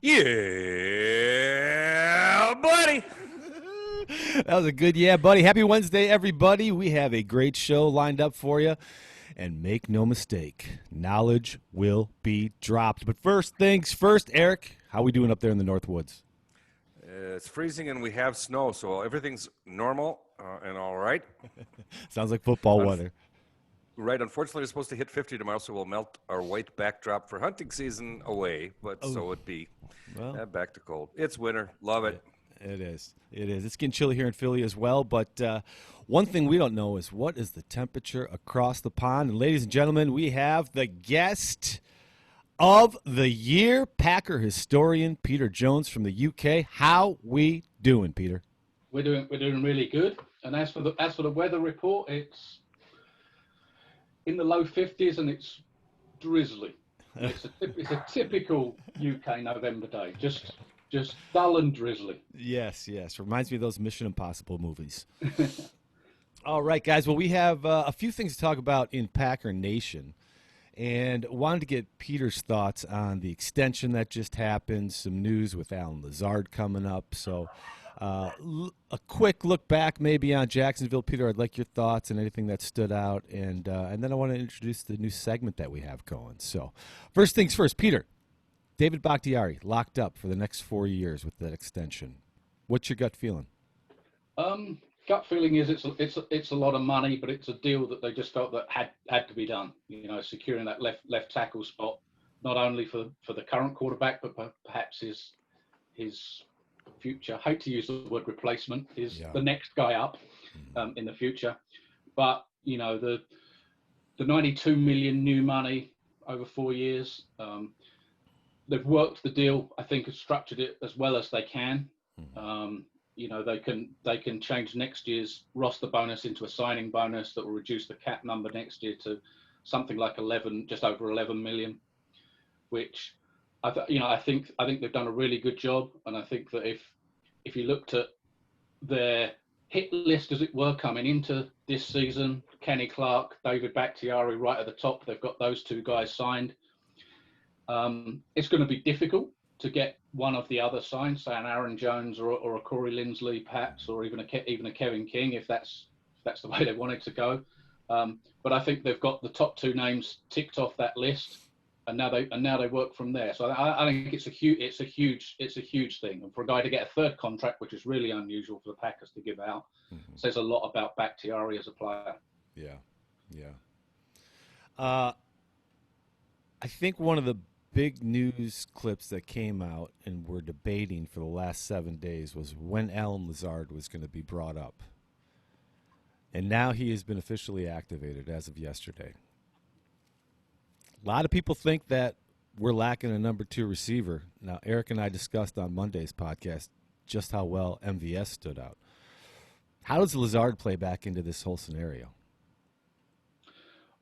Yeah, buddy. That was a good yeah, buddy. Happy Wednesday, everybody. We have a great show lined up for you. And make no mistake, knowledge will be dropped. But first things first, Eric, how we doing up there in the North Woods? It's freezing and we have snow, so everything's normal and all right. Sounds like football weather. Right, unfortunately, it's supposed to hit 50 tomorrow, so we'll melt our white backdrop for hunting season away, but so it be. Well, back to cold. It's winter. Love it. It is. It is. It's getting chilly here in Philly as well. But one thing we don't know is what is the temperature across the pond. And ladies and gentlemen, we have the guest of the year, Packer historian Peter Jones from the UK. How we doing, Peter? We're doing really good. And as for the weather report, it's in the low 50s and it's drizzly. It's a typical UK November day. Just dull and drizzly. Yes. Reminds me of those Mission Impossible movies. All right, guys. Well, we have a few things to talk about in Packer Nation. And wanted to get Peter's thoughts on the extension that just happened, some news with Lazard coming up. So a quick look back maybe on Jacksonville. Peter, I'd like your thoughts and anything that stood out. And then I want to introduce the new segment that we have going. So first things first, Peter. David Bakhtiari locked up for the next 4 years with that extension. What's your gut feeling? Gut feeling is it's a lot of money, but it's a deal that they just felt that had to be done. You know, securing that left tackle spot, not only for the current quarterback, but perhaps his future. I hate to use the word replacement. The next guy up in the future. But you know, the 92 million new money over 4 years. They've worked the deal. I think have structured it as well as they can. You know, they can change next year's roster bonus into a signing bonus that will reduce the cap number next year to something like just over 11 million, which I think they've done a really good job. And I think that if you looked at their hit list, as it were, coming into this season, Kenny Clark, David Bakhtiari right at the top, they've got those two guys signed. It's going to be difficult to get one of the other signed, say an Aaron Jones or a Corey Linsley, perhaps, or even a Kevin King, if that's the way they wanted to go. But I think they've got the top two names ticked off that list, and now they work from there. So I think it's a huge thing, and for a guy to get a third contract, which is really unusual for the Packers to give out, says a lot about Bakhtiari as a player. Yeah. I think one of the big news clips that came out and were debating for the last 7 days was when Lazard was going to be brought up. And now he has been officially activated as of yesterday. A lot of people think that we're lacking a number 2 receiver. Now, Eric and I discussed on Monday's podcast just how well MVS stood out. How does Lazard play back into this whole scenario?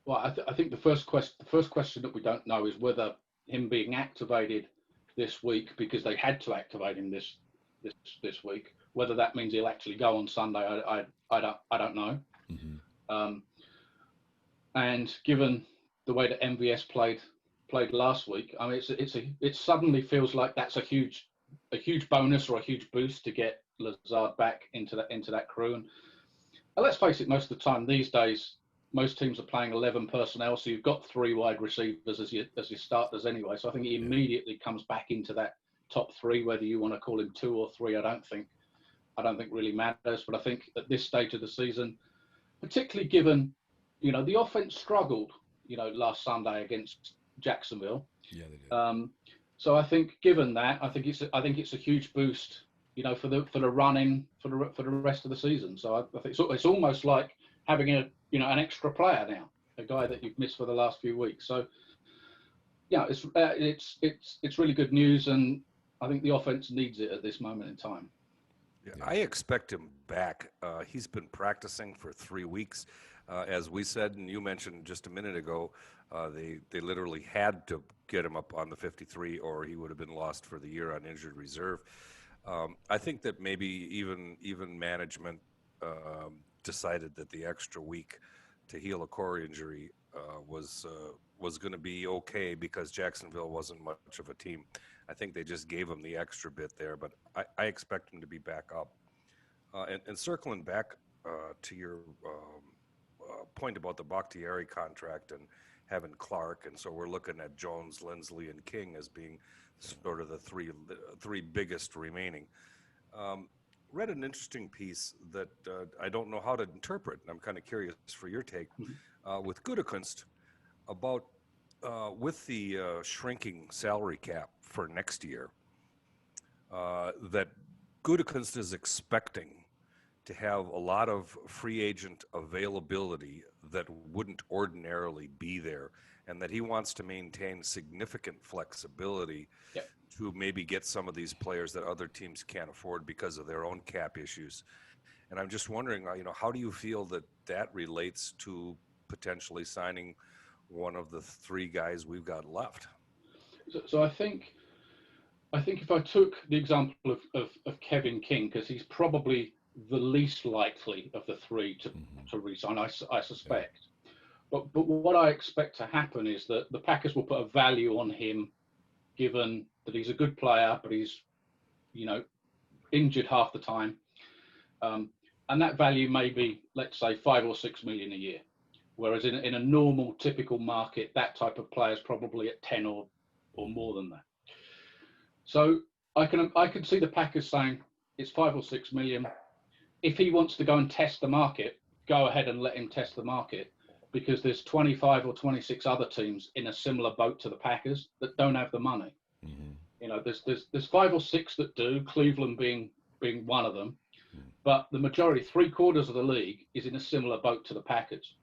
Well, I think the first question that we don't know is whether him being activated this week, because they had to activate him this week, whether that means he'll actually go on Sunday, I don't know. And given the way that MVS played last week, I mean, it suddenly feels like that's a huge bonus or a huge boost to get Lazard back into that crew. And let's face it, most of the time these days, most teams are playing 11 personnel, so you've got 3 wide receivers as your starters anyway. So I think he immediately comes back into that top 3. Whether you want to call him 2 or 3, I don't think really matters. But I think at this stage of the season, particularly given, you know, the offense struggled, you know, last Sunday against Jacksonville. Yeah, they did. So I think given that, I think it's a huge boost, you know, for the running for the rest of the season. So I think it's almost like having an extra player now, a guy that you've missed for the last few weeks. So yeah, it's really good news, and I think the offense needs it at this moment in time. Yeah, I expect him back. He's been practicing for 3 weeks, as we said, and you mentioned just a minute ago. They literally had to get him up on the 53, or he would have been lost for the year on injured reserve. I think that maybe even management decided that the extra week to heal a core injury was going to be okay because Jacksonville wasn't much of a team. I think they just gave him the extra bit there, but I expect him to be back up. And circling back to your point about the Bakhtiari contract and having Clark, and so we're looking at Jones, Lindsley, and King as being sort of the three biggest remaining. Read an interesting piece that I don't know how to interpret, and I'm kind of curious for your take, with Gutekunst about with the shrinking salary cap for next year, that Gutekunst is expecting to have a lot of free agent availability that wouldn't ordinarily be there, and that he wants to maintain significant flexibility to maybe get some of these players that other teams can't afford because of their own cap issues. And I'm just wondering, how do you feel that relates to potentially signing one of the three guys we've got left? So I think if I took the example of Kevin King, because he's probably the least likely of the three to resign, I suspect. But what I expect to happen is that the Packers will put a value on him, given that he's a good player, but he's, injured half the time. And that value may be, let's say, $5 or $6 million a year. Whereas in a normal, typical market, that type of player is probably at 10 or more than that. So I can see the Packers saying it's 5 or 6 million. If he wants to go and test the market, go ahead and let him test the market, because there's 25 or 26 other teams in a similar boat to the Packers that don't have the money. There's 5 or 6 that do, Cleveland being one of them, but the majority, 3/4 of the league, is in a similar boat to the Packers,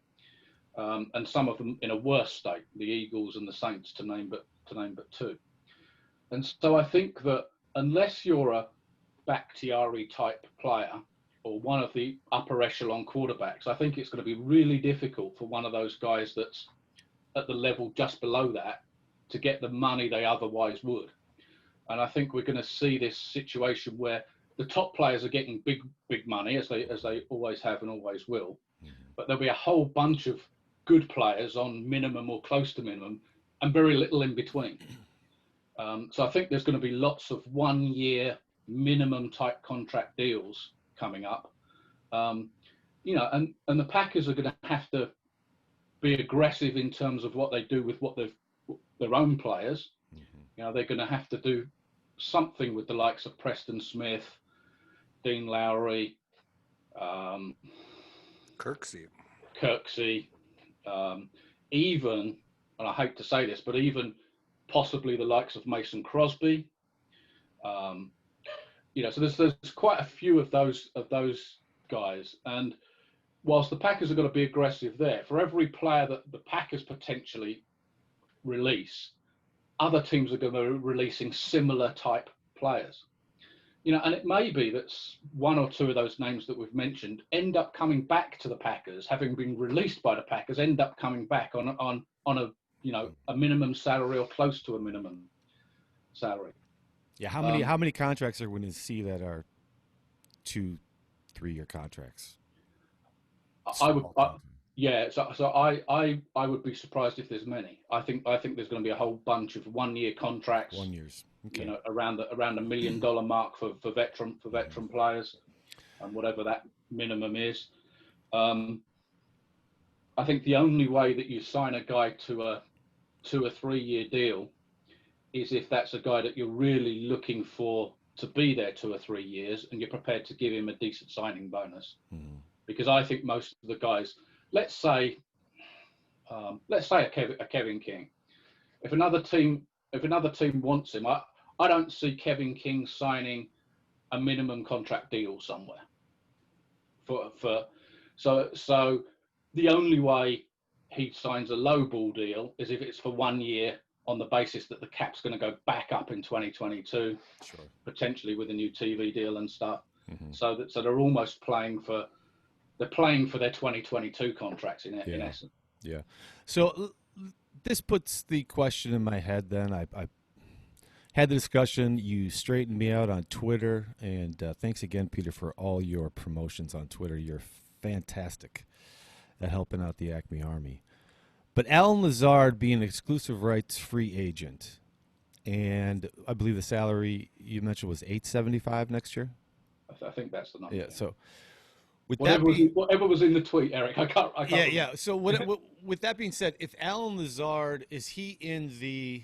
and some of them in a worse state, the Eagles and the Saints, to name but two. And so I think that unless you're a Bakhtiari type player or one of the upper echelon quarterbacks, I think it's going to be really difficult for one of those guys that's at the level just below that to get the money they otherwise would. And I think we're going to see this situation where the top players are getting big money, as they always have and always will, but there'll be a whole bunch of good players on minimum or close to minimum and very little in between. So I think there's going to be lots of 1 year minimum type contract deals coming up, and the Packers are going to have to be aggressive in terms of what they do with their own players. They're going to have to do something with the likes of Preston Smith, Dean Lowry, Kirksey, even, and I hate to say this, but even possibly the likes of Mason Crosby. So there's quite a few of those guys. And whilst the Packers are going to be aggressive there, for every player that the Packers potentially release, other teams are going to be releasing similar type players. And it may be that one or two of those names that we've mentioned end up coming back to the Packers, having been released by the Packers, end up coming back on a minimum salary or close to a minimum salary. Yeah, how many contracts are we going to see that are 2-3 year contracts? I would be surprised if there's many. I think there's going to be a whole bunch of 1 year contracts. 1 year. Okay. Around the $1 million mark for veteran players, and whatever that minimum is. I think the only way that you sign a guy to a 2 or 3 year deal is if that's a guy that you're really looking for to be there 2 or 3 years, and you're prepared to give him a decent signing bonus. Because I think most of the guys, let's say a Kevin King, if another team wants him, I don't see Kevin King signing a minimum contract deal somewhere. So the only way he signs a low ball deal is if it's for 1 year, on the basis that the cap's going to go back up in 2022, potentially with a new TV deal and stuff. So they're almost playing for their 2022 contracts in essence. Yeah. So this puts the question in my head. Then I had the discussion. You straightened me out on Twitter, and thanks again, Peter, for all your promotions on Twitter. You're fantastic at helping out the ACME Army. But Alan Lazard being an exclusive rights free agent, and I believe the salary you mentioned was $875 next year. I think that's the number. Yeah. So with whatever was in the tweet, Eric, I can't. Yeah. Remember. Yeah. So with that being said, if Alan Lazard, is he in the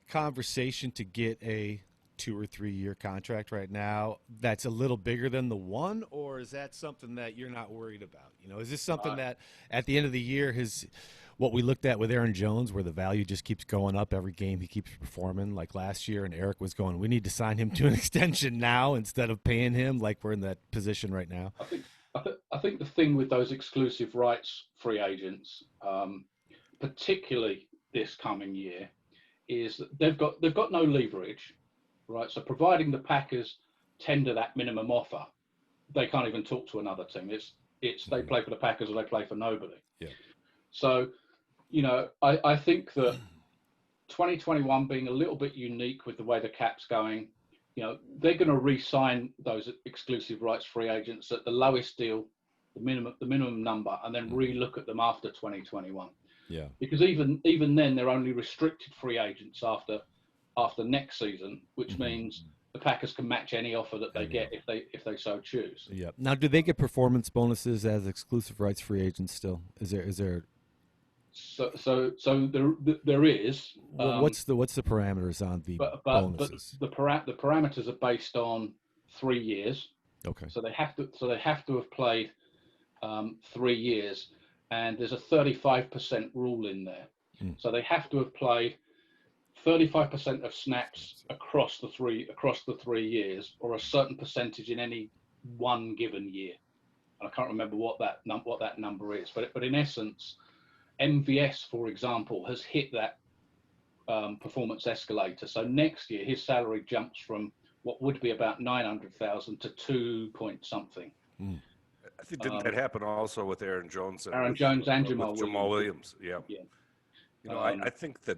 conversation to get a 2 or 3 year contract right now that's a little bigger than the one, or is that something that you're not worried about? Is this something that at the end of the year, what we looked at with Aaron Jones, where the value just keeps going up every game he keeps performing, like last year, and Eric was going, we need to sign him to an extension now instead of paying him, like we're in that position right now? I think the thing with those exclusive rights free agents, particularly this coming year, is that they've got no leverage, right? So providing the Packers tender that minimum offer, they can't even talk to another team. It's they play for the Packers or they play for nobody. Yeah. So, I think that 2021 being a little bit unique with the way the cap's going, they're going to re-sign those exclusive rights free agents at the lowest deal, the minimum number, and then re-look at them after 2021. Yeah. Because even then, they're only restricted free agents after next season, which means the Packers can match any offer that they get if they so choose. Yeah. Now, do they get performance bonuses as exclusive rights free agents still? Is there? So there is. What's the parameters on the bonuses? But the parameters are based on 3 years. Okay. So they have to have played 3 years, and there's a 35% rule in there. So they have to have played 35% of snaps across the 3 years, or a certain percentage in any one given year. And I can't remember what that number is, but in essence, MVS, for example, has hit that performance escalator. So next year, his salary jumps from what would be about 900,000 to 2 point something. I think didn't that happen also with Aaron Jones? And Jamal Williams. Yeah. Yeah. I think that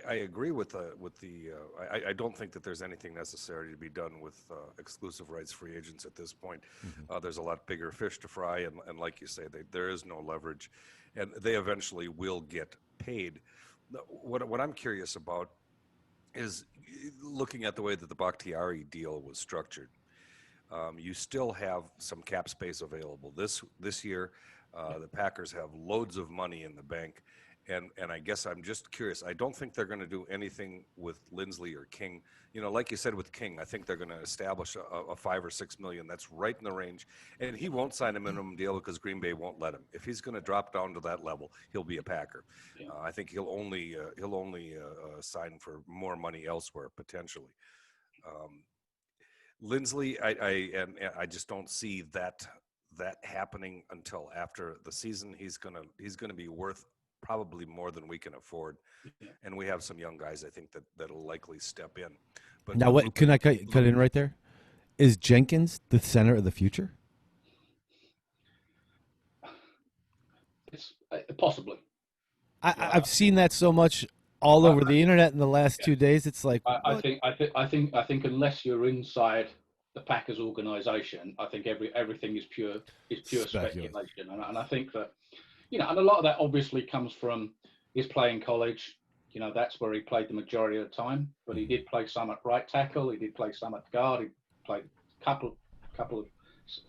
I agree with the. I don't think that there's anything necessary to be done with exclusive rights free agents at this point. There's a lot bigger fish to fry, and like you say, there is no leverage, and they eventually will get paid. What I'm curious about is looking at the way that the Bakhtiari deal was structured. You still have some cap space available this year. The Packers have loads of money in the bank. And I guess I'm just curious. I don't think they're going to do anything with Lindsley or King. Like you said with King, I think they're going to establish a $5 or $6 million. That's right in the range. And he won't sign a minimum deal because Green Bay won't let him. If he's going to drop down to that level, he'll be a Packer. Yeah. I think he'll only sign for more money elsewhere potentially. Lindsley, I just don't see that happening until after the season. He's gonna be worth probably more than we can afford, and we have some young guys I think that'll likely step in. But now, what can I cut in right there? Is Jenkins the center of the future? It's possibly. I've seen that so much all over the internet in the last 2 days. It's like I think unless you're inside the Packers organization, I think everything is pure speculation, and I think that and a lot of that obviously comes from his playing college. That's where he played the majority of the time, but he did play some at right tackle, he did play some at guard, he played a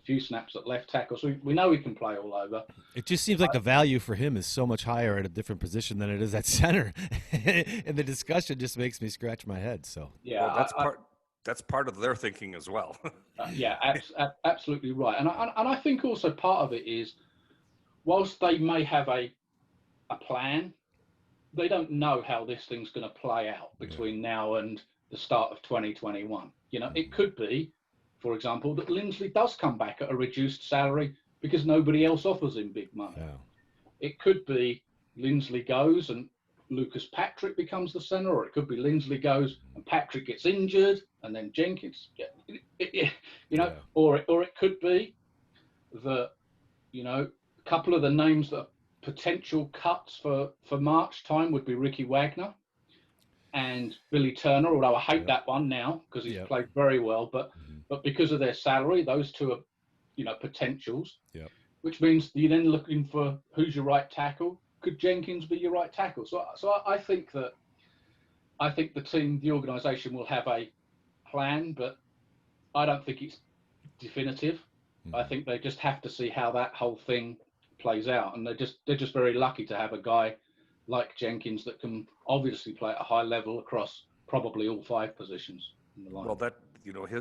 few snaps at left tackle, so we know he can play all over. It just seems like the value for him is so much higher at a different position than it is at center, and the discussion just makes me scratch my head. So yeah, that's part of their thinking as well. Absolutely right, and I think also part of it is, whilst they may have a plan, they don't know how this thing's going to play out between now and the start of 2021. It could be, for example, that Lindsley does come back at a reduced salary because nobody else offers him big money. Yeah. It could be Lindsley goes and Lucas Patrick becomes the center, or it could be Lindsley goes and Patrick gets injured and then Jenkins, or it could be that, a couple of the names that are potential cuts for March time would be Ricky Wagner and Billy Turner, although I hate that one now because he's played very well, but because of their salary, those two are, potentials. Yep. which means you're then looking for who's your right tackle. Could Jenkins be your right tackle? So I think the team, the organisation will have a plan, but I don't think it's definitive. I think they just have to see how that whole thing plays out, and they're just very lucky to have a guy like Jenkins that can obviously play at a high level across probably all 5 positions in the line. Well, that,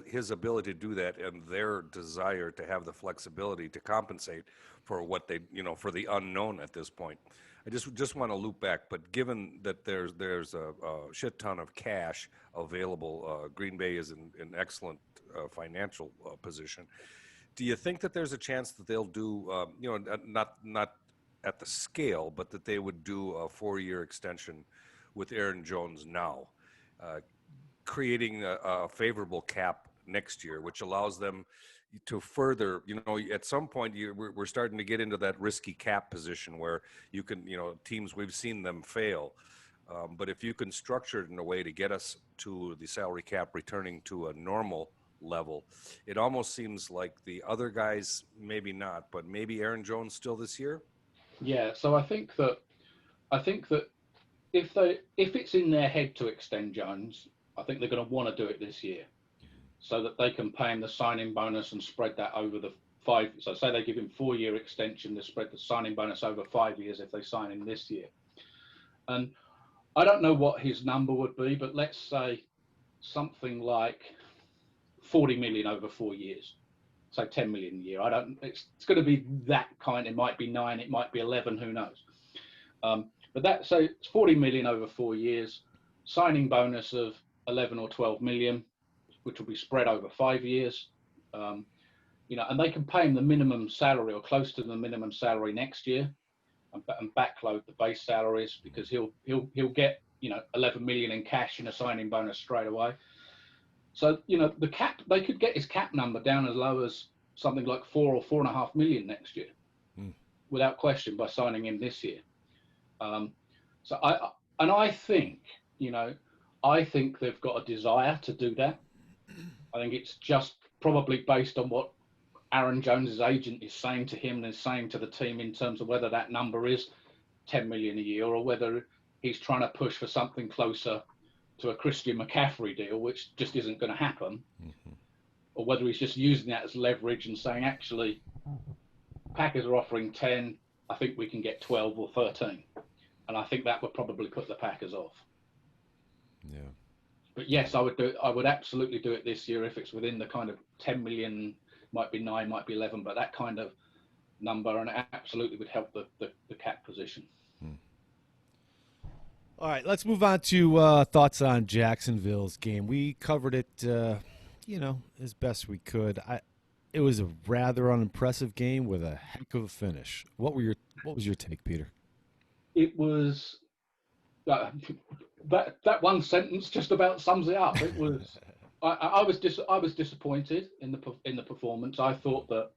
his ability to do that and their desire to have the flexibility to compensate for what they, for the unknown at this point. I just want to loop back, but given that there's a shit ton of cash available, Green Bay is in an excellent financial position. Do you think that there's a chance that they'll do, not at the scale, but that they would do a 4-year extension with Aaron Jones now, creating a favorable cap next year, which allows them to further, at some point we're starting to get into that risky cap position where you can, teams, we've seen them fail. But if you can structure it in a way to get us to the salary cap returning to a normal level, it almost seems like the other guys, maybe not, but maybe Aaron Jones still this year. Yeah. So I think that if it's in their head to extend Jones, I think they're going to want to do it this year, so that they can pay him the signing bonus and spread that over the 5. So say they give him 4-year extension, they spread the signing bonus over 5 years if they sign him this year. And I don't know what his number would be, but let's say something like 40 million over 4 years, so 10 million a year. It's going to be that kind. It might be 9, it might be 11, who knows? But so it's 40 million over 4 years, signing bonus of 11 or 12 million, which will be spread over 5 years. And they can pay him the minimum salary or close to the minimum salary next year, and backload the base salaries, because he'll get 11 million in cash in a signing bonus straight away. So the cap, they could get his cap number down as low as something like 4 or 4.5 million next year, without question, by signing him this year. So I think they've got a desire to do that. I think it's just probably based on what Aaron Jones's agent is saying to him and is saying to the team in terms of whether that number is 10 million a year, or whether he's trying to push for something closer to a Christian McCaffrey deal, which just isn't going to happen, or whether he's just using that as leverage and saying, actually, Packers are offering 10, I think we can get 12 or 13. And I think that would probably put the Packers off. Yeah. But yes, I would do it. I would absolutely do it this year if it's within the kind of 10 million, might be 9, might be 11, but that kind of number, and it absolutely would help the cap position. All right, let's move on to thoughts on Jacksonville's game. We covered it, as best we could. It was a rather unimpressive game with a heck of a finish. What was your take, Peter? It was that one sentence just about sums it up. It was I was disappointed in the performance. I thought that.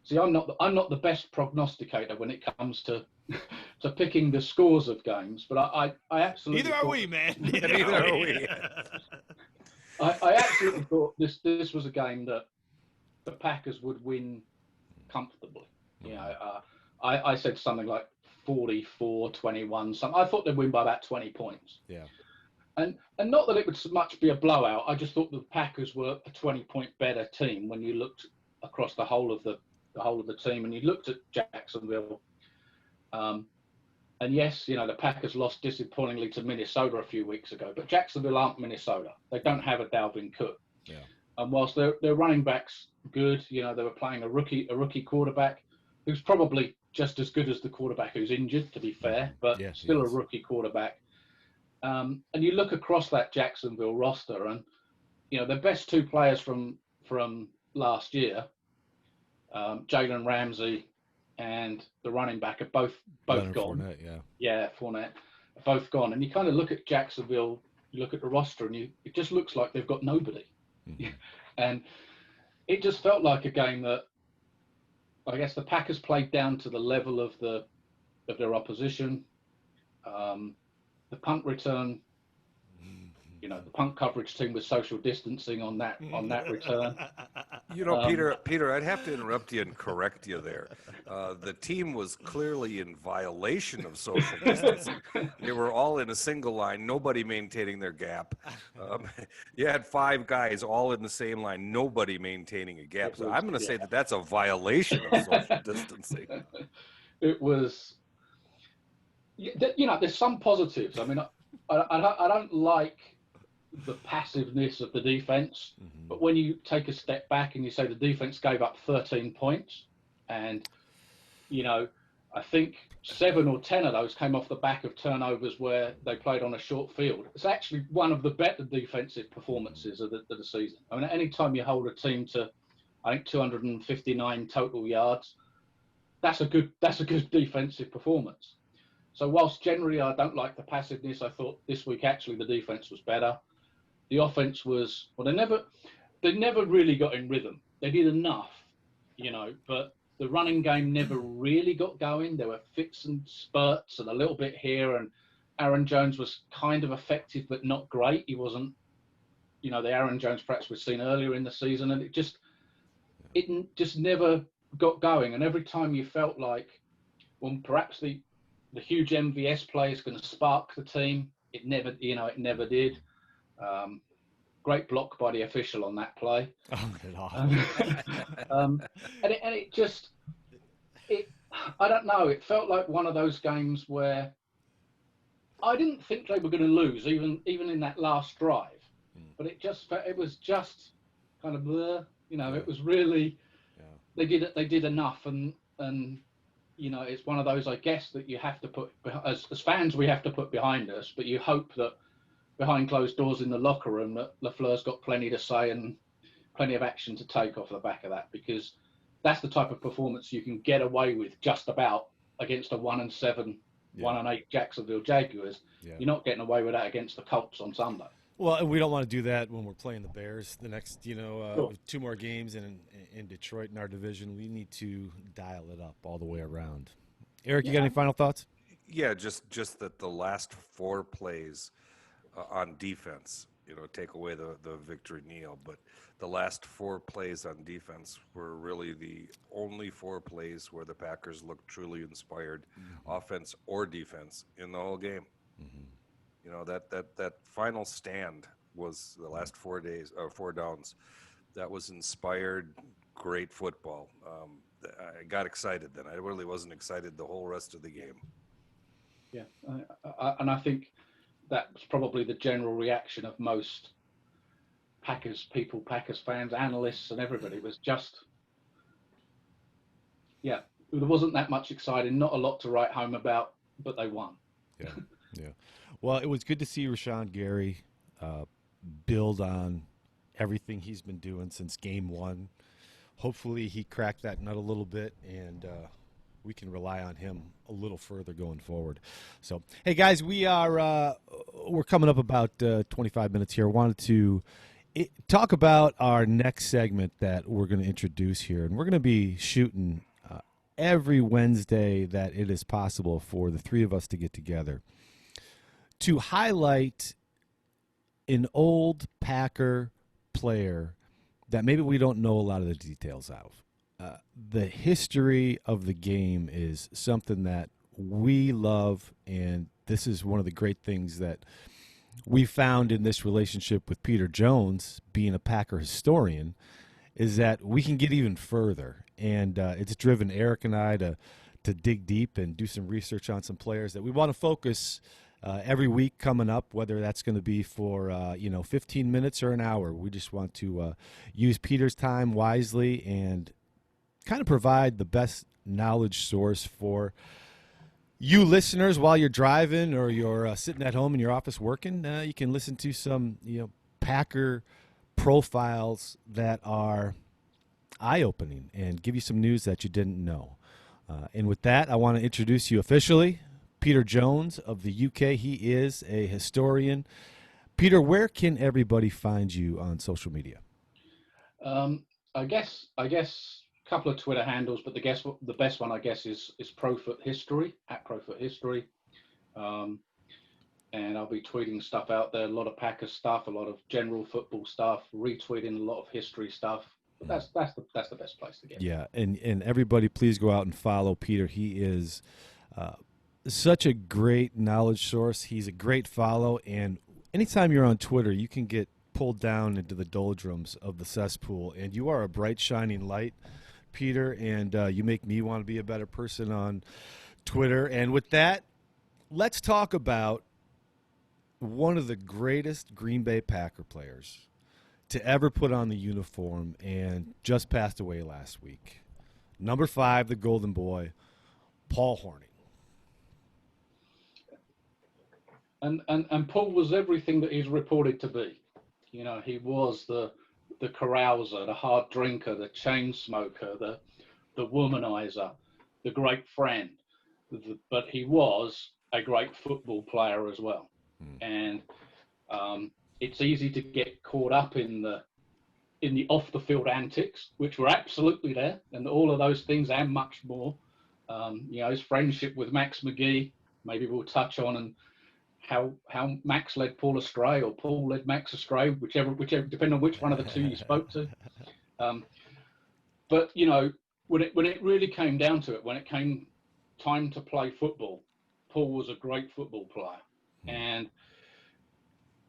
See, I'm not the best prognosticator when it comes to picking the scores of games, but I absolutely. Neither are we, man. Neither are we. I absolutely thought this was a game that the Packers would win comfortably. I said something like 44-21. I thought they'd win by about 20 points. Yeah. And not that it would so much be a blowout. I just thought the Packers were a 20-point better team when you looked across the whole of the team, and you looked at Jacksonville. And yes, the Packers lost disappointingly to Minnesota a few weeks ago, but Jacksonville aren't Minnesota. They don't have a Dalvin Cook. Yeah. And whilst their running back's good, they were playing a rookie quarterback who's probably just as good as the quarterback who's injured, to be fair, but still a rookie quarterback. And you look across that Jacksonville roster, and the best 2 players from last year, Jalen Ramsey and the running back, are both Leonard gone. Fournette, Fournette, are both gone. And you kind of look at Jacksonville, you look at the roster, and it just looks like they've got nobody. Mm-hmm. And it just felt like a game that I guess the Packers played down to the level of their opposition. The punt return the punt coverage team was social distancing on that return. Peter, I'd have to interrupt you and correct you there. The team was clearly in violation of social distancing. They were all in a single line, nobody maintaining their gap. You had 5 guys all in the same line, nobody maintaining a gap. So I'm going to say that that's a violation of social distancing. It was, there's some positives. I mean, I don't like the passiveness of the defense, but when you take a step back and you say the defense gave up 13 points, and I think 7 or 10 of those came off the back of turnovers where they played on a short field. It's actually one of the better defensive performances of the season. I mean, anytime you hold a team to, I think, 259 total yards, that's a good defensive performance. So whilst generally I don't like the passiveness, I thought this week actually the defense was better. The offense was, well, they never really got in rhythm. They did enough, but the running game never really got going. There were fits and spurts and a little bit here, and Aaron Jones was kind of effective, but not great. He wasn't, the Aaron Jones perhaps we've seen earlier in the season, and it just never got going. And every time you felt like, well, perhaps the huge MVS play is going to spark the team, it never did. Great block by the official on that play. Oh, good. And it just, I don't know. It felt like one of those games where I didn't think they were going to lose, even in that last drive. But it was just kind of blur. It was really, they did enough, and it's one of those, I guess, that you have to put, as fans, we have to put behind us. But you hope that behind closed doors in the locker room that LaFleur's got plenty to say and plenty of action to take off the back of that, because that's the type of performance you can get away with just about against a 1-7, 1-8 Jacksonville Jaguars. You're not getting away with that against the Colts on Sunday. Well, and we don't want to do that when we're playing the Bears the next, 2 more games in Detroit in our division. We need to dial it up all the way around. Eric, you got any final thoughts? Yeah, just that the last 4 plays on defense, take away the victory kneel, but the last 4 plays on defense were really the only 4 plays where the Packers looked truly inspired, offense or defense, in the whole game. That final stand was the last 4 days or 4 downs. That was inspired, great football. I got excited then. I really wasn't excited the whole rest of the game. Yeah, and I think that's probably the general reaction of most Packers fans, analysts, and everybody. It was just, there wasn't that much exciting, not a lot to write home about, but they won. Yeah. Well, it was good to see Rashawn Gary build on everything he's been doing since game 1. Hopefully he cracked that nut a little bit, and we can rely on him a little further going forward. So, hey guys, we're coming up about 25 minutes here. I wanted to talk about our next segment that we're going to introduce here, and we're going to be shooting every Wednesday that it is possible for the 3 of us to get together to highlight an old Packer player that maybe we don't know a lot of the details of. The history of the game is something that we love, and this is one of the great things that we found in this relationship with Peter Jones, being a Packer historian, is that we can get even further. And it's driven Eric and I to dig deep and do some research on some players that we want to focus every week coming up, whether that's going to be for 15 minutes or an hour. We just want to use Peter's time wisely and kind of provide the best knowledge source for you listeners while you're driving or you're sitting at home in your office working. You can listen to some Packer profiles that are eye-opening and give you some news that you didn't know. And with that, I want to introduce you officially, Peter Jones of the UK. He is a historian. Peter, where can everybody find you on social media? I guess a couple of Twitter handles, but the best one, I guess, is Profoot History, at Profoot History. and I'll be tweeting stuff out there, a lot of Packers stuff, a lot of general football stuff, retweeting a lot of history stuff. But that's the best place to get. Yeah, and everybody, please go out and follow Peter. He is such a great knowledge source. He's a great follow, and anytime you're on Twitter, you can get pulled down into the doldrums of the cesspool, and you are a bright, shining light, Peter, and you make me want to be a better person on Twitter. And with that, let's talk about one of the greatest Green Bay Packer players to ever put on the uniform and just passed away last week. Number 5, the Golden Boy, Paul Hornung. And Paul was everything that he's reported to be. You know, he was the carouser, the hard drinker, the chain smoker, the womanizer, the great friend. But he was a great football player as well. And it's easy to get caught up in the off the field antics, which were absolutely there, and all of those things and much more. You know, his friendship with Max McGee, maybe we'll touch on, and how Max led Paul astray or Paul led Max astray, whichever depending on which one of the two you spoke to. But you know, when it really came down to it, when it came time to play football, Paul was a great football player. And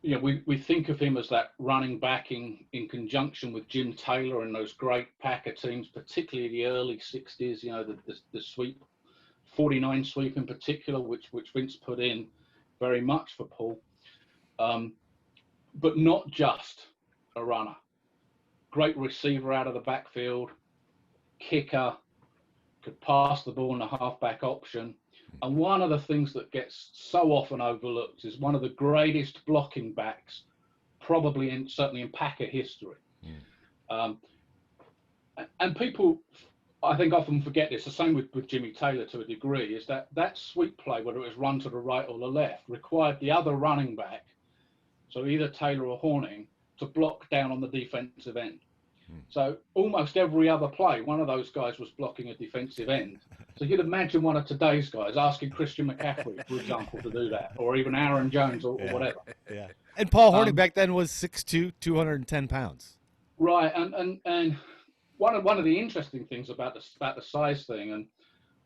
you know, we think of him as that running back in conjunction with Jim Taylor and those great Packer teams, particularly the early 60s, you know, the sweep, 49 sweep in particular, which Vince put in very much for Paul. But not just a runner. Great receiver out of the backfield, kicker, could pass the ball in the halfback option. And one of the things that gets so often overlooked is one of the greatest blocking backs, probably certainly in Packer history. And people, I think, often forget this. The same with Jimmy Taylor to a degree, is that sweep play, whether it was run to the right or the left, required the other running back, so either Taylor or Hornung, to block down on the defensive end. So almost every other play, one of those guys was blocking a defensive end. So you'd imagine one of today's guys asking Christian McCaffrey, for example, to do that, or even Aaron Jones or whatever. Yeah. And Paul Hornung back then was 6'2", 210 pounds. Right, and one of the interesting things about the size thing, and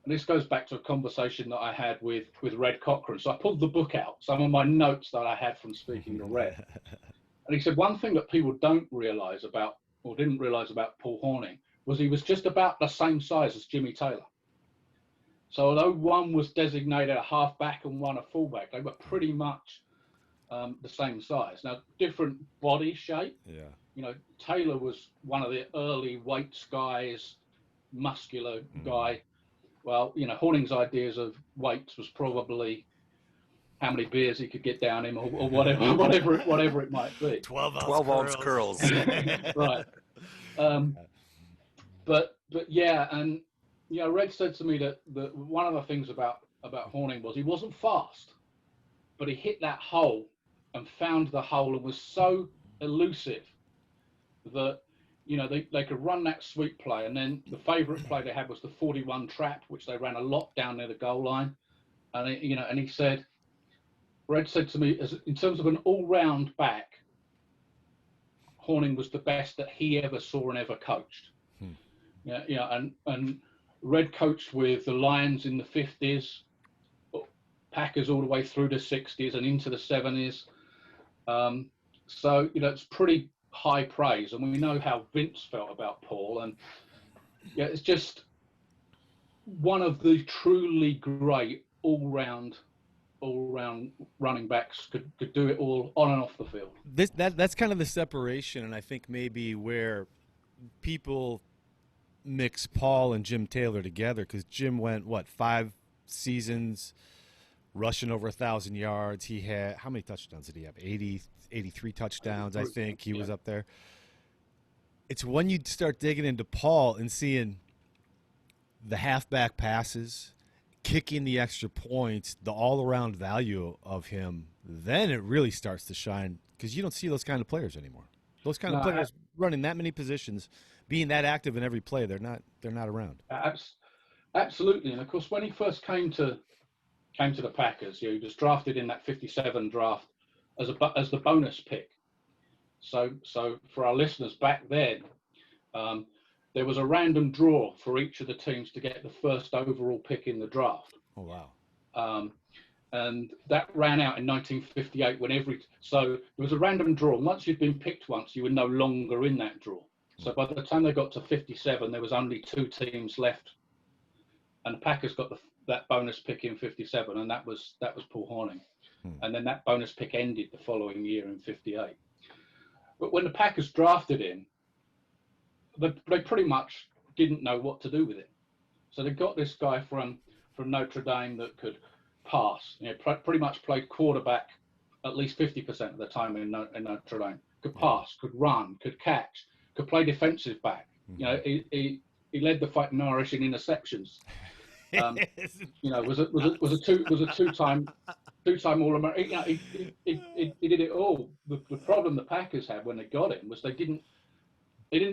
this goes back to a conversation that I had with Red Cochran. So I pulled the book out, some of my notes that I had from speaking to Red, and he said one thing that people don't realize about, or didn't realize about Paul Hornung, was he was just about the same size as Jimmy Taylor. So although one was designated a halfback and one a fullback, they were pretty much the same size. Now, different body shape. Yeah. You know, Taylor was one of the early weights guys, muscular guy. Well, you know, Hornung's ideas of weights was probably how many beers he could get down him, or whatever it might be. 12 ounce curls. Right. But yeah, and you know, Red said to me that one of the things about Hornung was he wasn't fast, but he hit that hole and found the hole and was so elusive that, you know, they could run that sweep play. And then the favorite play they had was the 41 trap, which they ran a lot down near the goal line. And and he said, Red said to me, in terms of an all-round back, Hornung was the best that he ever saw and ever coached. Yeah, and Red coached with the Lions in the 50s, Packers all the way through the 60s and into the 70s. So, you know, it's pretty high praise. And we know how Vince felt about Paul. And yeah, it's just one of the truly great all-round running backs, could do it all on and off the field. That's kind of the separation, and I think maybe where people mix Paul and Jim Taylor together, because Jim went 5 seasons rushing over 1,000 yards. He had, how many touchdowns did he have? 83 touchdowns, I think. He was up there. It's when you start digging into Paul and seeing the halfback passes, kicking the extra points, the all-around value of him, then it really starts to shine, because you don't see those kind of players anymore. Those kind of players running that many positions, being that active in every play, they're not around. Absolutely. And of course, when he first came to came to the Packers. He was drafted in that 57 draft as the bonus pick. So for our listeners back then, there was a random draw for each of the teams to get the first overall pick in the draft. Oh, wow. And that ran out in 1958 so there was a random draw. Once you'd been picked once, you were no longer in that draw. So by the time they got to 57, there was only 2 teams left. And the Packers got that bonus pick in 57, and that was Paul Hornung. And then that bonus pick ended the following year in 58. But when the Packers drafted him, they pretty much didn't know what to do with it. So they got this guy from Notre Dame that could pass, pretty much played quarterback at least 50% of the time in Notre Dame. Could pass, could run, could catch, could play defensive back. He led the Fighting Irish in interceptions. Was a two-time All-American. He did it all. The problem the Packers had when they got him was they didn't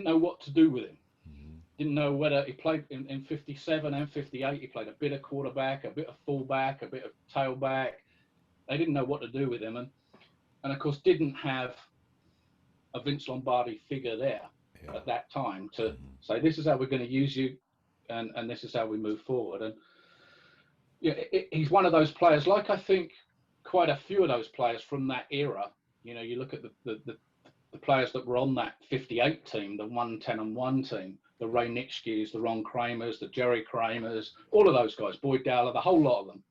know what to do with him. Didn't know whether he played in 57 and 58. He played a bit of quarterback, a bit of fullback, a bit of tailback. They didn't know what to do with him, and of course didn't have a Vince Lombardi figure there at that time to say, this is how we're going to use you, and this is how we move forward. And he's one of those players, like I think quite a few of those players from that era. You look at the players that were on that 58 team, the 110-1 team, the Ray Nitschke's, the Ron Kramers, the Jerry Kramers, all of those guys, Boyd Dowler, the whole lot of them.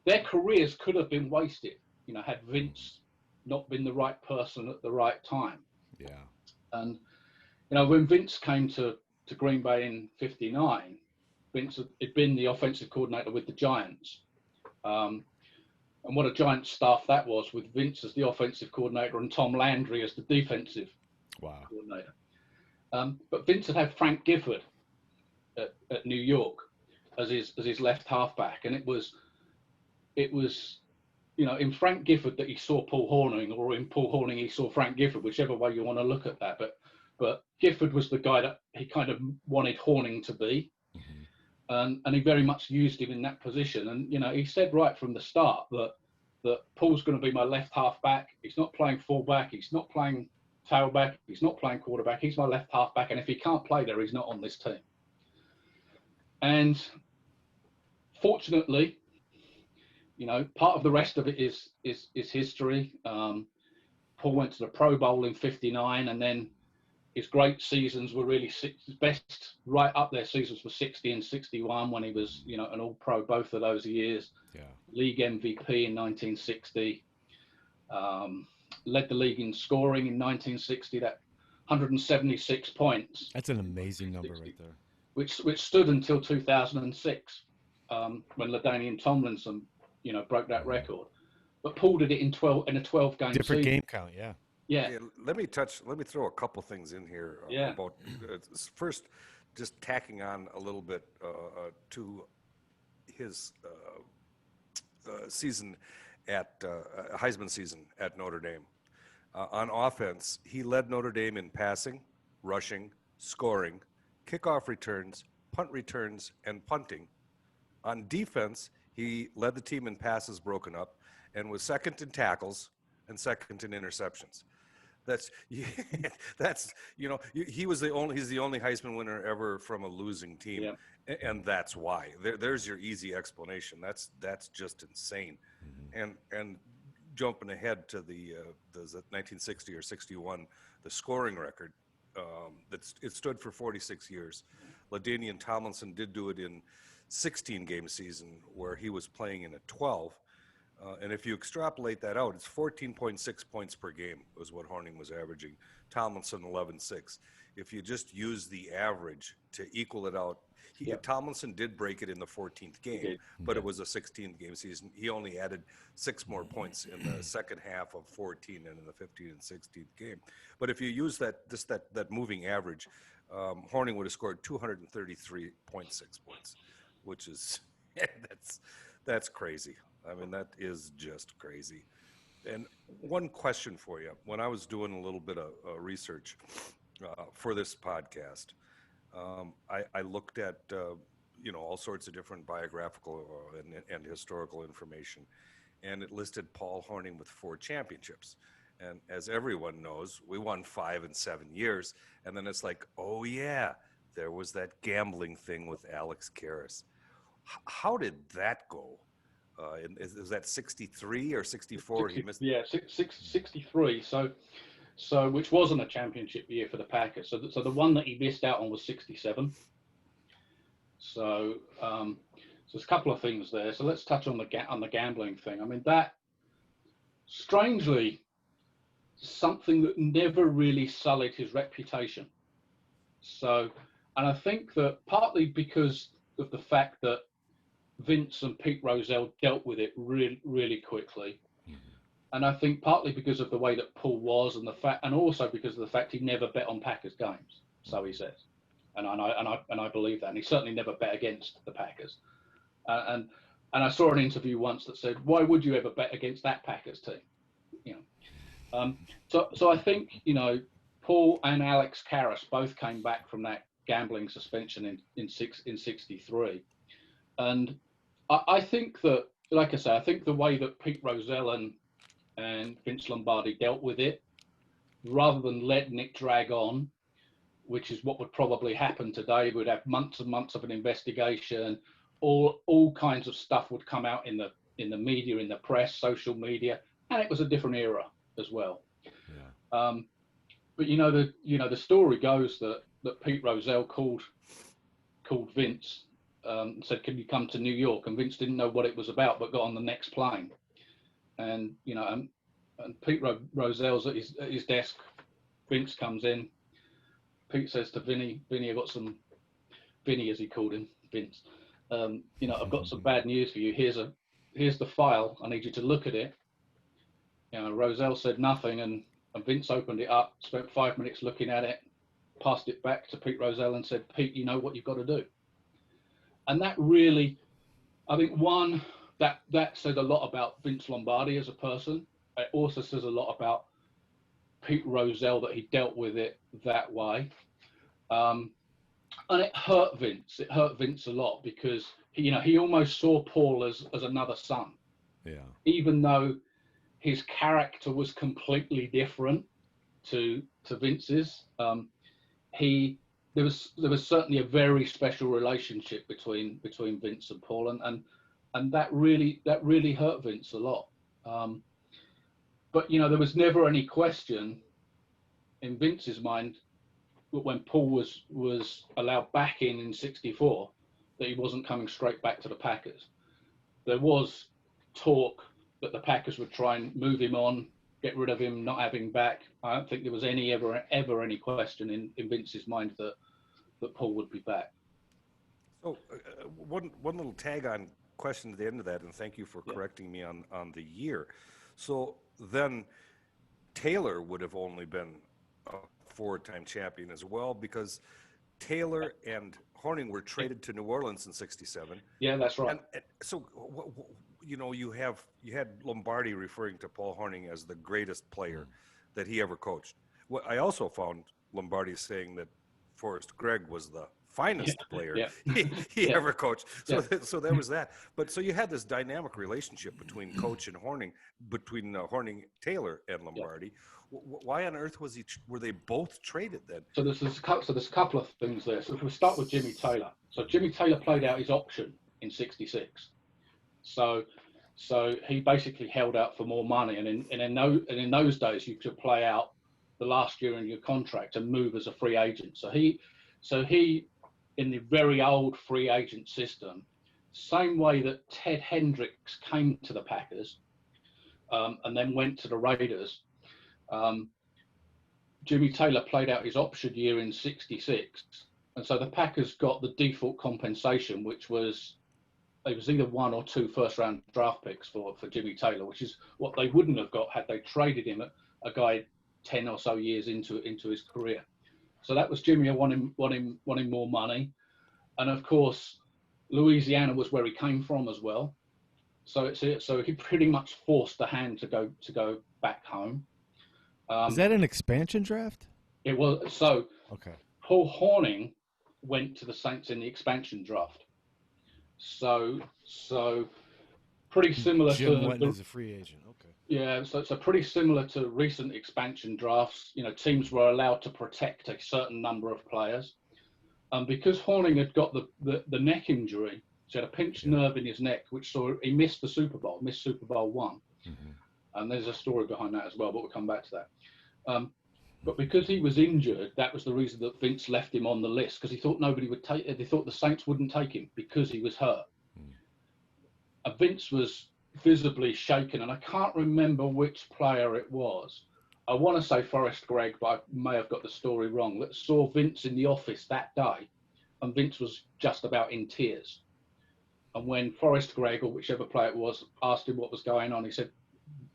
Their careers could have been wasted, had Vince not been the right person at the right time. Yeah. And, when Vince came to Green Bay in 59, Vince had been the offensive coordinator with the Giants. And what a giant staff that was, with Vince as the offensive coordinator and Tom Landry as the defensive coordinator. But Vince had Frank Gifford at New York as his left halfback, and it was in Frank Gifford that he saw Paul Hornung, or in Paul Hornung he saw Frank Gifford, whichever way you want to look at that. But Gifford was the guy that he kind of wanted Hornung to be, and he very much used him in that position. And he said right from the start that Paul's going to be my left halfback. He's not playing fullback. He's not playing tailback. He's not playing quarterback. He's my left halfback, and if he can't play there, he's not on this team. And fortunately, part of the rest of it is history. Paul went to the Pro Bowl in 59, and then his great seasons were really his best right up there seasons were 60 and 61 when he was an All-Pro both of those years. League MVP in 1960. Led the league in scoring in 1960, that 176 points. That's an amazing number right there. Which stood until 2006, when LaDainian Tomlinson, broke that record. But Paul did it in a 12-game different season. game count, yeah. Let me throw a couple things in here about first, just tacking on a little bit to his season at Heisman season at Notre Dame. On offense, he led Notre Dame in passing, rushing, scoring, kickoff returns, punt returns, and punting. On defense, he led the team in passes broken up and was second in tackles and second in interceptions. He's the only Heisman winner ever from a losing team, and that's why. There's your easy explanation. That's just insane. And jumping ahead to the 1960 or 61, the scoring record, it stood for 46 years. LaDainian Tomlinson did do it in 16-game season where he was playing in a 12. And if you extrapolate that out, it's 14.6 points per game was what Hornung was averaging. Tomlinson 11.6. If you just use the average to equal it out, Tomlinson did break it in the 14th game, but it was a 16-game season. He only added 6 more points in the second half of 14 and in the 15th and 16th game. But if you use that moving average, Hornung would have scored 233.6 points, which is that's crazy. I mean, that is just crazy. And one question for you. When I was doing a little bit of research for this podcast, I looked at all sorts of different biographical and historical information. And it listed Paul Hornung with 4 championships. And as everyone knows, we won 5 in 7 years. And then it's like, oh yeah, there was that gambling thing with Alex Karras. How did that go? Is that 63 or 64? 60, he missed. Yeah, 63. So which wasn't a championship year for the Packers. So the one that he missed out on was 67. So there's a couple of things there. So let's touch on the gambling thing. I mean, that strangely something that never really sullied his reputation. So, and I think that partly because of the fact that Vince and Pete Rozelle dealt with it really, really quickly. And I think partly because of the way that Paul was, and also because of the fact he never bet on Packers games, so he says, and I believe that, and he certainly never bet against the Packers. And I saw an interview once that said, "Why would you ever bet against that Packers team?" So I think Paul and Alex Karras both came back from that gambling suspension in 63, and I think that, like I say, I think the way that Pete Rozelle and Vince Lombardi dealt with it, rather than letting it drag on, which is what would probably happen today. We'd have months and months of an investigation. All kinds of stuff would come out in the media, in the press, social media, and it was a different era as well. Yeah. But the story goes that Pete Rozelle called Vince, said, "Can you come to New York?" And Vince didn't know what it was about, but got on the next plane. And and Pete Rozelle's at his desk. Vince comes in. Pete says to Vinny, "I got some," Vinny as he called him, Vince. "I've got some bad news for you. Here's the file. I need you to look at it." Rozelle said nothing, and Vince opened it up, spent 5 minutes looking at it, passed it back to Pete Rozelle and said, "Pete, you know what you've got to do." And that really, I think, one, that said a lot about Vince Lombardi as a person. It also says a lot about Pete Rozelle, that he dealt with it that way. And it hurt Vince. It hurt Vince a lot because he almost saw Paul as another son. Yeah. Even though his character was completely different to Vince's, there was certainly a very special relationship between Vince and Paul, and that really hurt Vince a lot. But there was never any question in Vince's mind when Paul was allowed back in 64 that he wasn't coming straight back to the Packers. There was talk that the Packers would try and move him on, get rid of him, not have him back. I don't think there was ever any question in Vince's mind that Paul would be back. So one little tag on question at the end of that, and thank you for correcting me on the year. So then Taylor would have only been a 4-time champion as well, because Taylor and Hornung were traded to New Orleans in 67. Yeah, that's right. And so you had Lombardi referring to Paul Hornung as the greatest player that he ever coached. Well, I also found Lombardi saying that Forrest Gregg was the finest player he ever coached. So there was that. But so you had this dynamic relationship between coach and Hornung, between Hornung, Taylor, and Lombardi. Why on earth were they both traded then? So there's a couple of things there. So if we start with Jimmy Taylor. So Jimmy Taylor played out his option in 66. So he basically held out for more money, and in those days you could play out the last year in your contract and move as a free agent. So he in the very old free agent system, same way that Ted Hendricks came to the Packers and then went to the Raiders, Jimmy Taylor played out his option year in 66. And so the Packers got the default compensation, which was, it was either 1 or 2 first-round draft picks for Jimmy Taylor, which is what they wouldn't have got had they traded him, a guy 10 or so years into his career. So that was Jimmy wanting more money. And of course, Louisiana was where he came from as well. So he pretty much forced the hand to go back home. Is that an expansion draft? It was. So okay. Paul Hornung went to the Saints in the expansion draft. So pretty similar Jim to went the, as a free agent. Okay. yeah, so pretty similar to recent expansion drafts. You know, teams were allowed to protect a certain number of players. Because Hornung had got the neck injury, he had a pinched nerve in his neck, which saw he missed the Super Bowl, missed Super Bowl one. And there's a story behind that as well, but we'll come back to that. But because he was injured, that was the reason that Vince left him on the list, because he thought nobody would take it. They thought the Saints wouldn't take him because he was hurt. Vince was visibly shaken, and I can't remember which player it was. I want to say Forrest Gregg, but I may have got the story wrong. That saw Vince in the office that day, and Vince was just about in tears. And when Forrest Gregg, or whichever player it was, asked him what was going on, he said,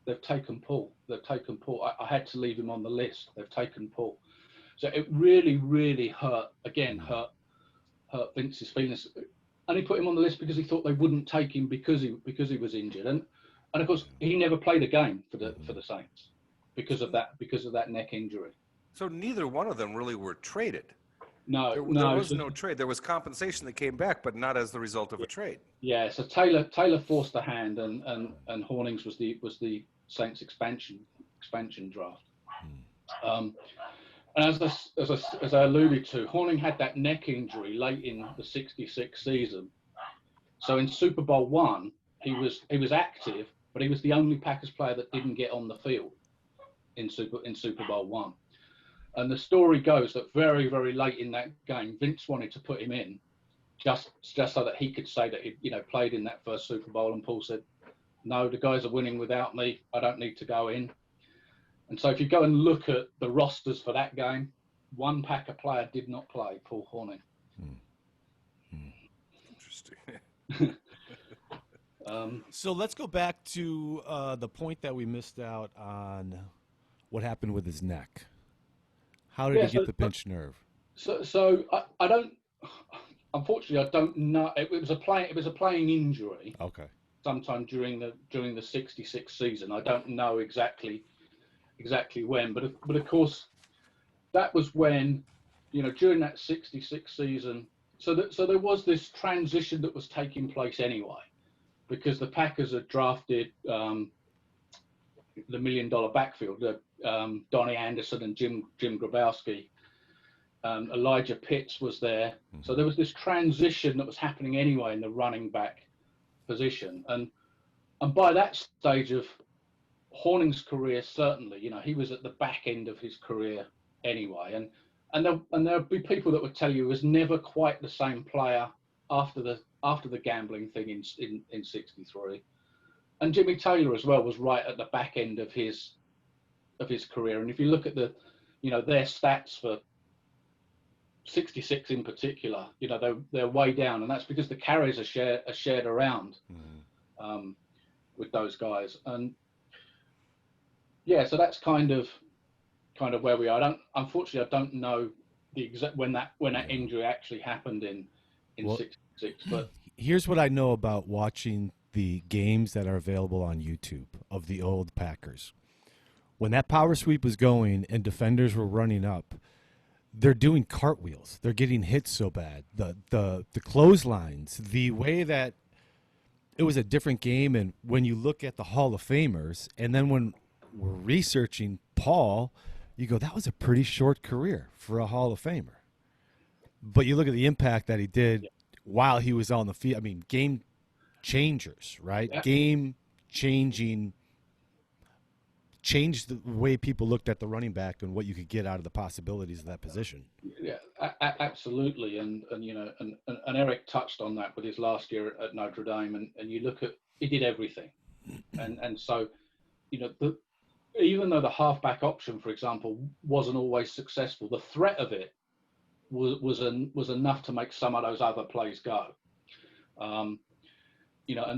"They've taken Paul. They've taken Paul. I had to leave him on the list. They've taken Paul." So it really, really hurt. Again, hurt Vince's feelings. And he put him on the list because he thought they wouldn't take him because he was injured. And of course, he never played a game for the Saints because of that neck injury. So neither one of them really were traded. No, there was no trade. There was compensation that came back, but not as the result of a trade. Yeah, so Taylor forced the hand, and Hornung's was the Saints expansion draft. And as I alluded to, Hornung had that neck injury late in the '66 season. So in Super Bowl one, he was active, but he was the only Packers player that didn't get on the field in Super Bowl one. And the story goes that very, very late in that game, Vince wanted to put him in just so that he could say that he, played in that first Super Bowl. And Paul said, "No, the guys are winning without me. I don't need to go in." And so if you go and look at the rosters for that game, one Packer player did not play, Paul Hornung. Interesting. So let's go back to the point that we missed out on what happened with his neck. How did he get the pinched nerve? So I don't. Unfortunately, I don't know. It was a playing injury. Okay. Sometime during the '66 season. I don't know exactly when, but of course, that was when, during that '66 season. So there was this transition that was taking place anyway, because the Packers had drafted the $1 million backfield, Donnie Anderson and Jim Grabowski. Elijah Pitts was there. So there was this transition that was happening anyway in the running back position. And by that stage of Hornung's career, certainly, he was at the back end of his career anyway. And there'll be people that would tell you he was never quite the same player after the gambling thing in '63. And Jimmy Taylor as well was right at the back end of his career. And if you look at their stats for '66 in particular, they're way down, and that's because the carries are shared around with those guys. And yeah, so that's kind of where we are. Unfortunately, I don't know the exact when that injury actually happened in '66. But here's what I know about watching the games that are available on YouTube of the old Packers. When that power sweep was going and defenders were running up, they're doing cartwheels. They're getting hit so bad. The clotheslines, the way that it was a different game. And when you look at the Hall of Famers, and then when we're researching Paul, you go, that was a pretty short career for a Hall of Famer. But you look at the impact that he did while he was on the field. I mean, game changers, right? Yeah. Game changing, changed the way people looked at the running back and what you could get out of the possibilities of that position. Yeah, absolutely. And Eric touched on that with his last year at Notre Dame. And you look at, he did everything. And so, even though the halfback option, for example, wasn't always successful, the threat of it was enough to make some of those other plays go. And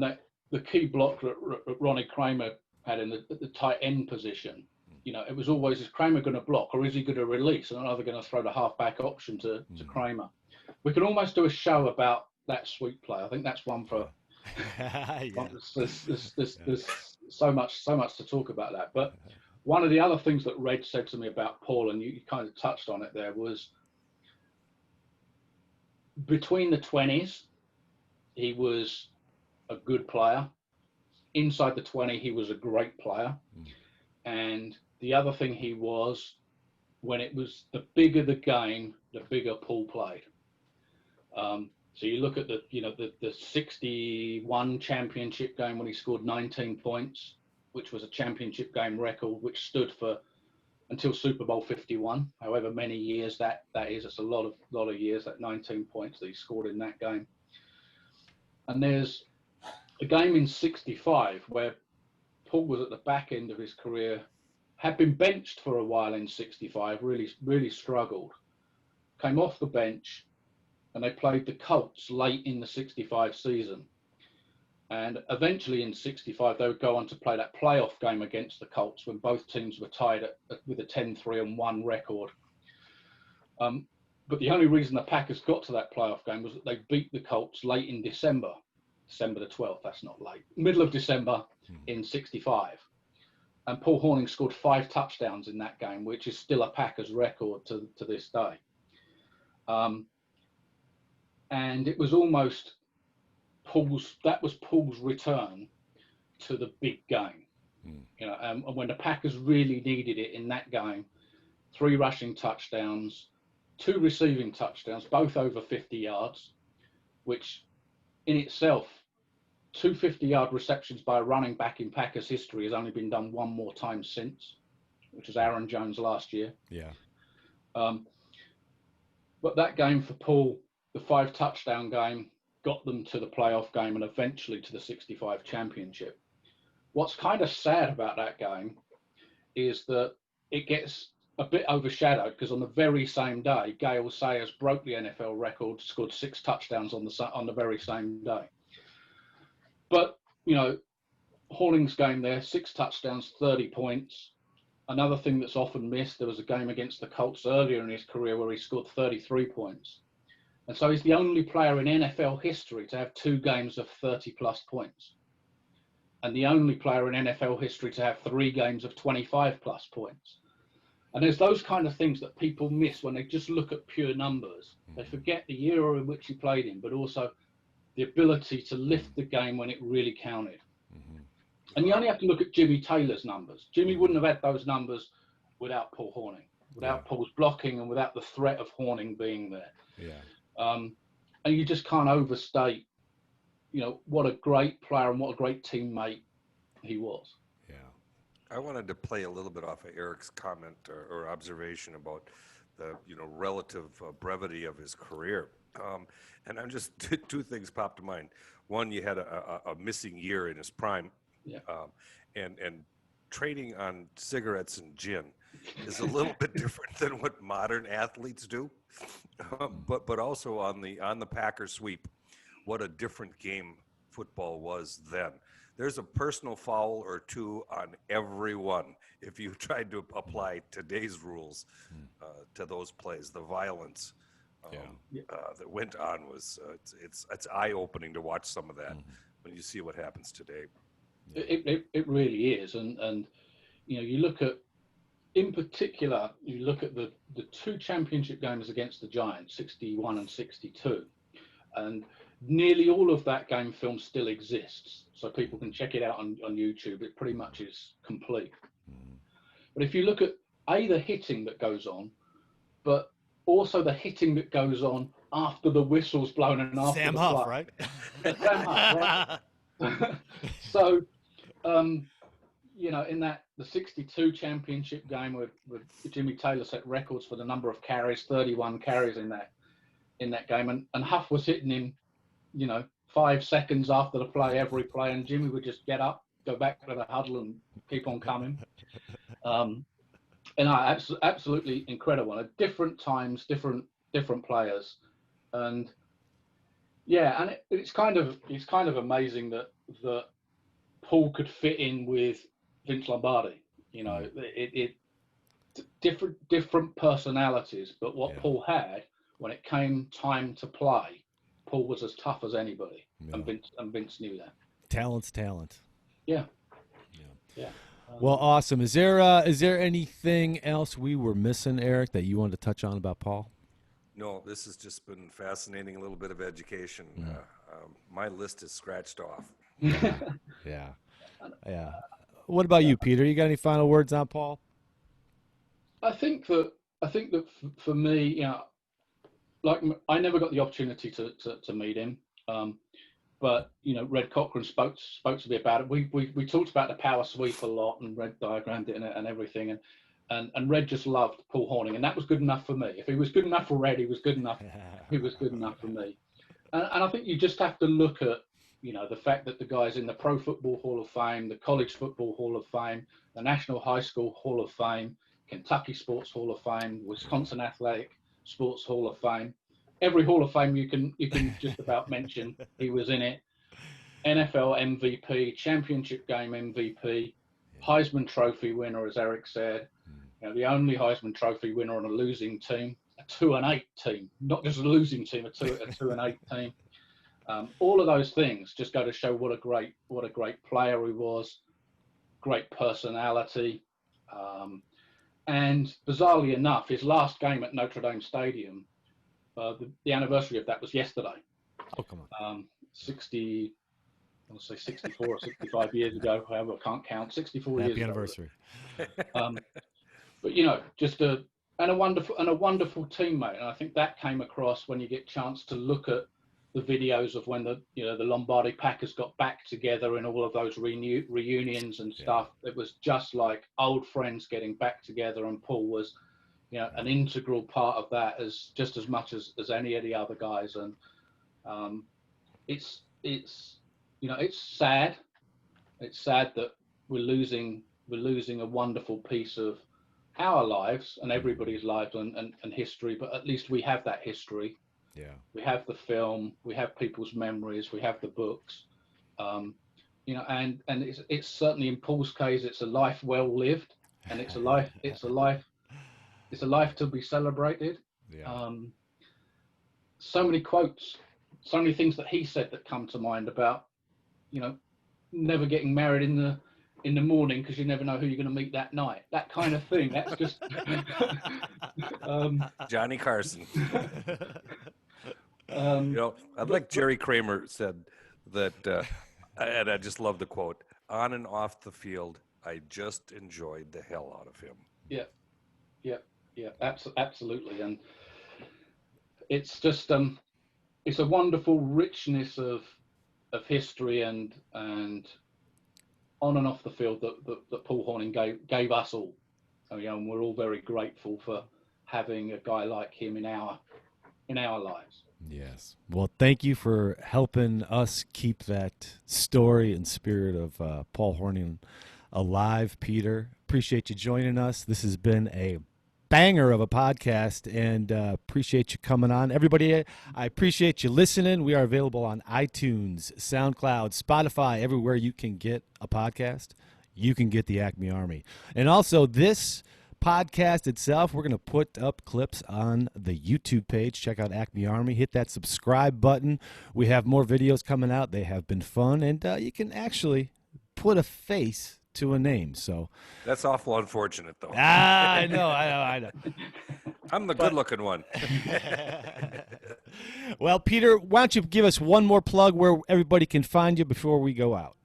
that the key block that Ronnie Kramer had in the tight end position, it was always, is Kramer going to block or is he going to release? And are they going to throw the halfback option to Kramer? We can almost do a show about that sweep play. I think that's one for. There's so much to talk about that. But one of the other things that Red said to me about Paul, and you kind of touched on it there, was between the 20s, he was a good player. Inside the 20, he was a great player. And the other thing he was, when it was the bigger the game, the bigger Paul played. So you look at the 61 championship game when he scored 19 points, which was a championship game record, which stood for until Super Bowl 51, however many years that is. It's a lot of years, that 19 points that he scored in that game. And there's a game in 65 where Paul was at the back end of his career, had been benched for a while in 65, really struggled, came off the bench, and they played the Colts late in the 65 season. And eventually in 65, they would go on to play that playoff game against the Colts when both teams were tied with a 10-3-1 record. But the only reason the Packers got to that playoff game was that they beat the Colts late in December the 12th, that's not late, middle of December in 65. And Paul Hornung scored 5 touchdowns in that game, which is still a Packers record to this day. And it was almost Paul's return to the big game. And when the Packers really needed it in that game, 3 rushing touchdowns, 2 receiving touchdowns, both over 50 yards, which in itself, 2 50-yard receptions by a running back in Packers history has only been done one more time since, which was Aaron Jones last year. Yeah. But that game for Paul, the 5 touchdown game, got them to the playoff game and eventually to the 65 championship. What's kind of sad about that game is that it gets a bit overshadowed because on the very same day, Gale Sayers broke the NFL record, scored 6 touchdowns on the very same day. But, Hornung's game there, 6 touchdowns, 30 points. Another thing that's often missed, there was a game against the Colts earlier in his career where he scored 33 points. And so he's the only player in NFL history to have 2 games of 30-plus points. And the only player in NFL history to have 3 games of 25-plus points. And there's those kind of things that people miss when they just look at pure numbers. They forget the era in which he played in, but also the ability to lift the game when it really counted. And you only have to look at Jimmy Taylor's numbers. Jimmy wouldn't have had those numbers without Paul Hornung, without Paul's blocking and without the threat of Hornung being there. And you just can't overstate, what a great player and what a great teammate he was. I wanted to play a little bit off of Eric's comment or observation about the relative brevity of his career. And I'm just 2 things popped to mind. One, you had a missing year in his prime, and trading on cigarettes and gin is a little bit different than what modern athletes do. But also on the Packers sweep, what a different game football was then. There's a personal foul or 2 on everyone if you tried to apply today's rules to those plays. The violence that went on was it's eye-opening to watch some of that when you see what happens today. It really is, and you look at, in particular, you look at the 2 championship games against the Giants, 61 and 62, and nearly all of that game film still exists, so people can check it out on YouTube. It pretty much is complete. But if you look at the hitting that goes on, but also the hitting that goes on after the whistle's blown and after Sam the Huff, play. right? Sam Huff, right? So, in the 62 championship game where Jimmy Taylor set records for the number of carries, 31 carries in that game, and Huff was hitting him, 5 seconds after the play, every play, and Jimmy would just get up, go back to the huddle, and keep on coming. Absolutely incredible. At different times, different players, and it's kind of amazing that Paul could fit in with Vince Lombardi. Different personalities, but what Paul had when it came time to play, Paul was as tough as anybody, and Vince knew that. Talent's talent. Yeah. Well, awesome. Is there anything else we were missing, Eric, that you wanted to touch on about Paul? No, this has just been fascinating. A little bit of education My list is scratched off. Yeah. What about you, Peter? You got any final words on Paul? I think that for me, like I never got the opportunity to meet him, but Red Cochran spoke to me about it. We talked about the power sweep a lot, and Red diagrammed it and everything, and Red just loved Paul Hornung, and that was good enough for me. If he was good enough for Red, he was good enough. He was good enough for me. And I think you just have to look at the fact that the guy's in the Pro Football Hall of Fame, the College Football Hall of Fame, the National High School Hall of Fame, Kentucky Sports Hall of Fame, Wisconsin Athletic Sports Hall of Fame. Every Hall of Fame you can just about mention, he was in it. NFL MVP, championship game MVP, Heisman Trophy winner, as Eric said. The only Heisman Trophy winner on a losing team, a 2-8 team, not just a losing team, a 2-8 team. All of those things just go to show what a great player he was, great personality, and bizarrely enough, his last game at Notre Dame Stadium, the anniversary of that was yesterday. Oh, come on. 64 or 65 years ago, however, I can't count. 64 years Happy ago. anniversary. But just a wonderful teammate, and I think that came across when you get a chance to look at the videos of when the Lombardi Packers got back together in all of those reunions and stuff. It was just like old friends getting back together, and Paul was an integral part of that as much as any of the other guys. And it's sad. It's sad that we're losing a wonderful piece of our lives and everybody's lives and history, but at least we have that history. Yeah. We have the film, we have people's memories, we have the books, and it's certainly, in Paul's case, it's a life well lived, and it's a life to be celebrated. Yeah. So many quotes, so many things that he said that come to mind about, never getting married in the morning because you never know who you're going to meet that night. That kind of thing. That's just Johnny Carson. I'd like Jerry Kramer said that, and I just love the quote, "On and off the field, I just enjoyed the hell out of him." Yeah, absolutely. And it's just, it's a wonderful richness of history and on and off the field that Paul Hornung gave us all. And we're all very grateful for having a guy like him in our lives. Yes. Well, thank you for helping us keep that story and spirit of Paul Hornung alive, Peter. Appreciate you joining us. This has been a banger of a podcast, and appreciate you coming on. Everybody, I appreciate you listening. We are available on iTunes, SoundCloud, Spotify, everywhere you can get a podcast. You can get the Acme Army. And also, this podcast itself, we're going to put up clips on the YouTube page. Check out Acme Army. Hit that subscribe button. We have more videos coming out. They have been fun, and you can actually put a face to a name. So that's awful unfortunate, though. I know. I'm the good-looking one. Well, Peter, why don't you give us one more plug where everybody can find you before we go out?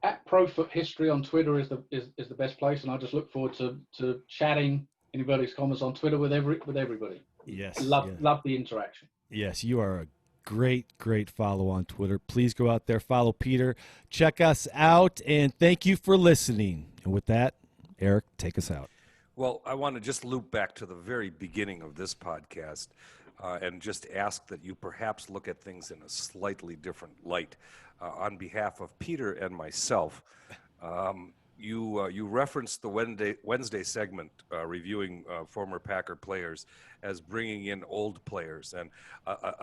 At ProFoot History on Twitter is the best place, and I just look forward to chatting anybody's comments on Twitter with everybody. Yes, love the interaction. Yes, you are a great follow on Twitter. Please go out there, follow Peter, check us out, and thank you for listening. And with that, Eric, take us out. Well, I want to just loop back to the very beginning of this podcast and just ask that you perhaps look at things in a slightly different light. On behalf of Peter and myself, you referenced the Wednesday segment reviewing former Packer players as bringing in old players, and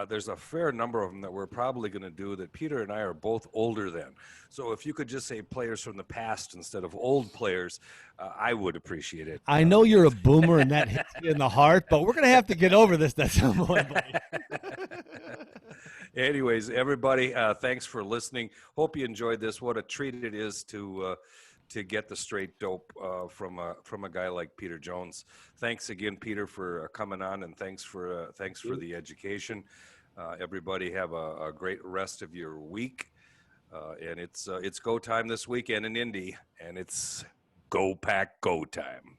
there's a fair number of them that we're probably going to do that Peter and I are both older than. So if you could just say players from the past instead of old players, I would appreciate it. I know you're a boomer and that hits you in the heart, but we're going to have to get over this at some point. Anyways, everybody, thanks for listening. Hope you enjoyed this. What a treat it is to get the straight dope from a guy like Peter Jones. Thanks again, Peter, for coming on, and thanks for the education. Everybody have a great rest of your week. And it's go time this weekend in Indy, and it's go pack go time.